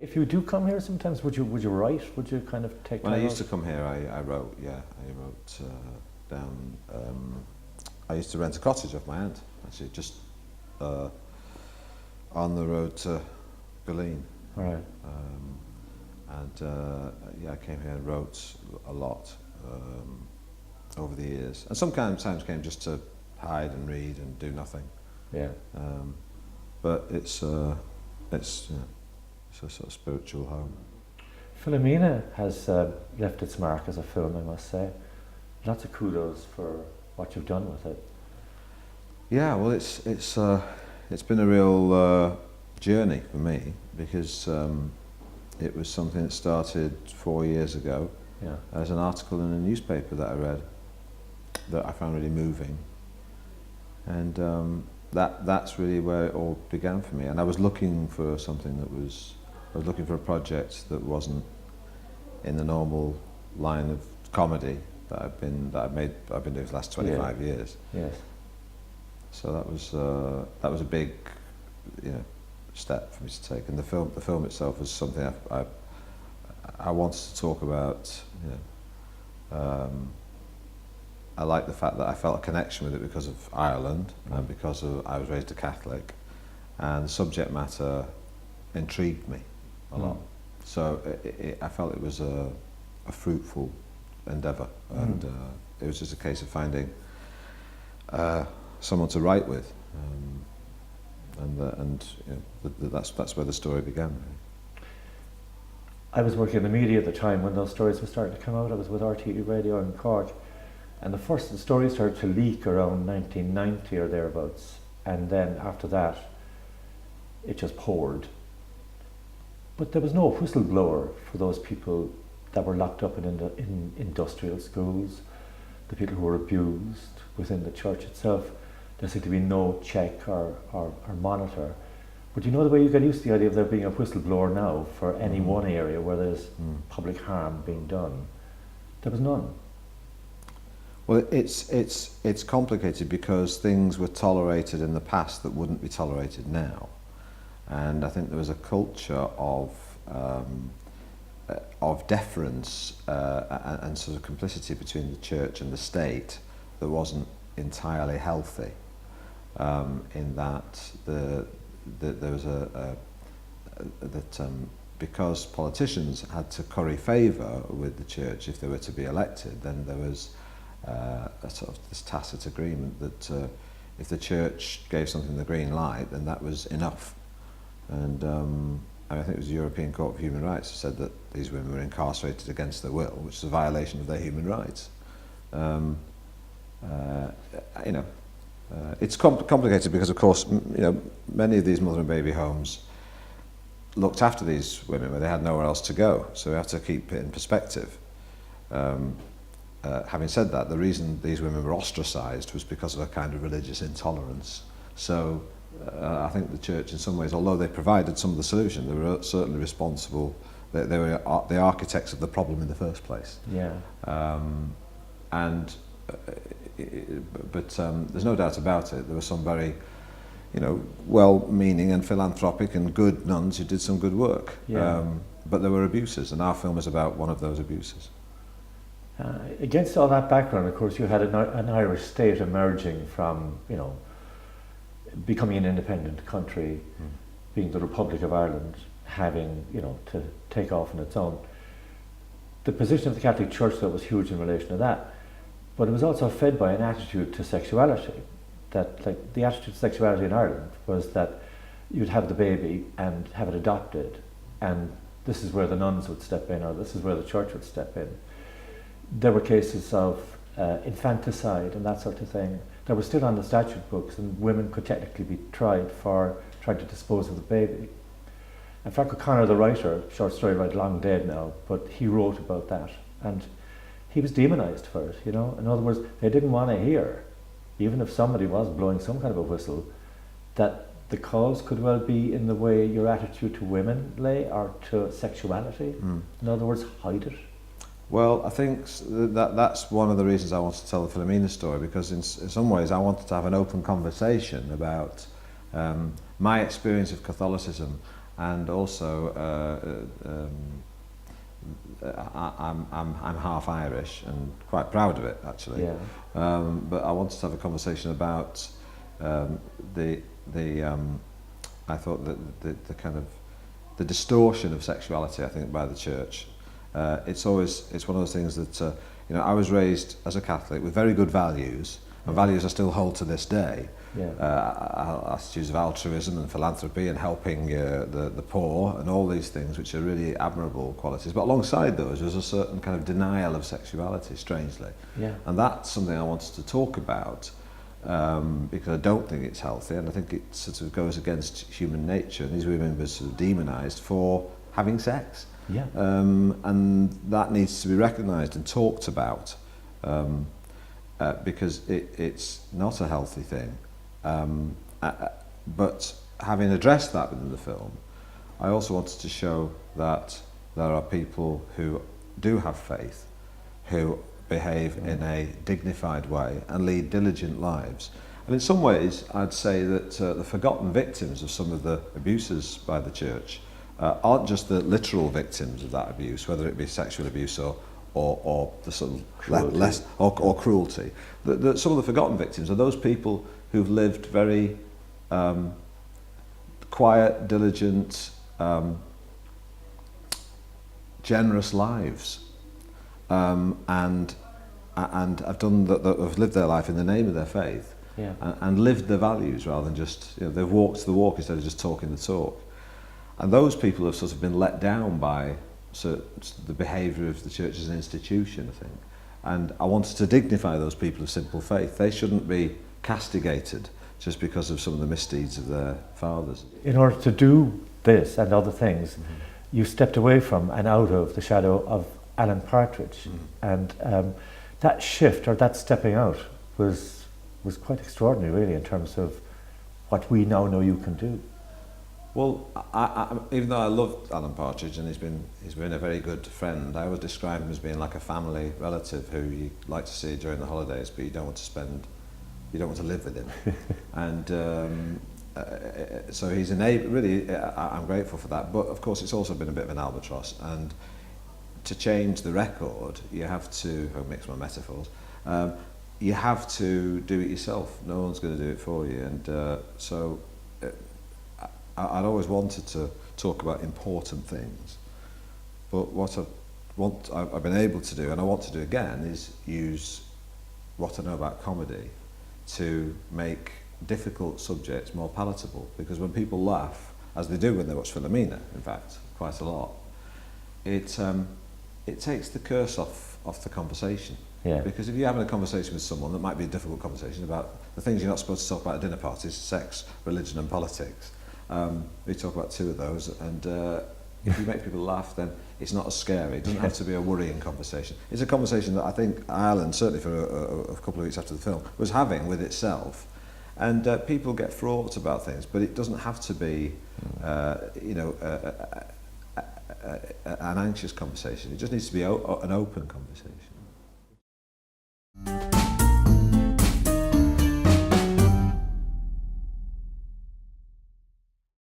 If you do come here sometimes, would you write? Would you kind of take When I time used to out? come here, I wrote, yeah, I wrote down, I used to rent a cottage off my aunt, actually, just on the road to Galeen. All right. Yeah, I came here and wrote a lot over the years. And sometimes came just to hide and read and do nothing. Yeah. But it's it's a sort of spiritual home. Philomena has left its mark as a film, I must say. Lots of kudos for what you've done with it. Yeah, well, it's been a real journey for me because it was something that started 4 years ago as an article in a newspaper that I read that I found really moving, and that's really where it all began for me. And I was looking for something I was looking for a project that wasn't in the normal line of comedy that I've been doing for the last 25 years. Yes. So that was a big, step for me to take. And the film itself was something I wanted to talk about. I like the fact that I felt a connection with it because of Ireland and because I was raised a Catholic, and the subject matter intrigued me a lot. So I felt it was a fruitful endeavour, and it was just a case of finding someone to write with, that's where the story began. Really. I was working in the media at the time when those stories were starting to come out. I was with RTE Radio in Cork, and the story started to leak around 1990 or thereabouts, and then after that it just poured. But there was no whistleblower for those people that were locked up in industrial schools, the people who were abused within the church itself. There seemed to be no check or monitor. But you know the way you get used to the idea of there being a whistleblower now for any one area where there's public harm being done? There was none. Well, it's complicated because things were tolerated in the past that wouldn't be tolerated now, and I think there was a culture of deference and sort of complicity between the church and the state that wasn't entirely healthy. In that there was because politicians had to curry favour with the church if they were to be elected, then there was a sort of this tacit agreement that if the church gave something the green light, then that was enough. And I think it was the European Court of Human Rights who said that these women were incarcerated against their will, which is a violation of their human rights. It's complicated because, of course, many of these mother and baby homes looked after these women where they had nowhere else to go. So we have to keep it in perspective. Having said that, the reason these women were ostracised was because of a kind of religious intolerance. So I think the church, in some ways, although they provided some of the solution, they were certainly responsible. They were the architects of the problem in the first place. Yeah. But there's no doubt about it. There were some very, well-meaning and philanthropic and good nuns who did some good work. Yeah. But there were abuses, and our film is about one of those abuses. Against all that background, of course, you had an Irish state emerging from, becoming an independent country, being the Republic of Ireland, having, to take off on its own. The position of the Catholic Church, though, was huge in relation to that. But it was also fed by an attitude to sexuality. That, the attitude to sexuality in Ireland was that you'd have the baby and have it adopted, and this is where the nuns would step in, or this is where the church would step in. There were cases of infanticide and that sort of thing that were still on the statute books, and women could technically be tried for trying to dispose of the baby. And Frank O'Connor, the writer, short story writer, long dead now, but he wrote about that, and he was demonised for it, In other words, they didn't want to hear, even if somebody was blowing some kind of a whistle, that the cause could well be in the way your attitude to women lay, or to sexuality. In other words, hide it. Well, I think that's one of the reasons I wanted to tell the Philomena story, because in some ways I wanted to have an open conversation about my experience of Catholicism and also I'm half Irish and quite proud of it, actually. Yeah. But I wanted to have a conversation about I thought that the kind of the distortion of sexuality, I think, by the church. It's one of those things that I was raised as a Catholic with very good values, and values I still hold to this day. Yeah. Attitudes of altruism and philanthropy and helping the poor and all these things, which are really admirable qualities. But alongside those, there's a certain kind of denial of sexuality, strangely. Yeah. And that's something I wanted to talk about. Because I don't think it's healthy, and I think it sort of goes against human nature, and these women were sort of demonised for having sex. Yeah. And that needs to be recognised and talked about, because it's not a healthy thing. But having addressed that within the film, I also wanted to show that there are people who do have faith, who behave in a dignified way and lead diligent lives. And in some ways, I'd say that the forgotten victims of some of the abuses by the church aren't just the literal victims of that abuse, whether it be sexual abuse or the sort of cruelty. Or cruelty. Some of the forgotten victims are those people who've lived very quiet, diligent, generous lives. And have done that, have lived their life in the name of their faith, yeah. and lived their values rather than just, they've walked the walk instead of just talking the talk. And those people have sort of been let down by the behaviour of the church as an institution, I think. And I wanted to dignify those people of simple faith. They shouldn't be castigated just because of some of the misdeeds of their fathers. In order to do this and other things, you stepped away from and out of the shadow of Alan Partridge, and that shift, or that stepping out, was quite extraordinary, really, in terms of what we now know you can do. Well, I even though I loved Alan Partridge and he's been a very good friend, I always describe him as being like a family relative who you like to see during the holidays, but you don't want to live with him. And so he's really, I'm grateful for that. But of course, it's also been a bit of an albatross, and to change the record, you have to, mix my metaphors, you have to do it yourself. No one's going to do it for you. And so I'd always wanted to talk about important things. But what I've been able to do, and I want to do again, is use what I know about comedy to make difficult subjects more palatable. Because when people laugh, as they do when they watch Philomena, in fact, quite a lot, it takes the curse off the conversation. Yeah. Because if you're having a conversation with someone, that might be a difficult conversation about the things you're not supposed to talk about at dinner parties: sex, religion and politics. We talk about two of those, and if you make people laugh, then it's not as scary. It doesn't have to be a worrying conversation. It's a conversation that I think Ireland, certainly for a couple of weeks after the film, was having with itself. And people get fraught about things, but it doesn't have to be, an anxious conversation. It just needs to be an open conversation.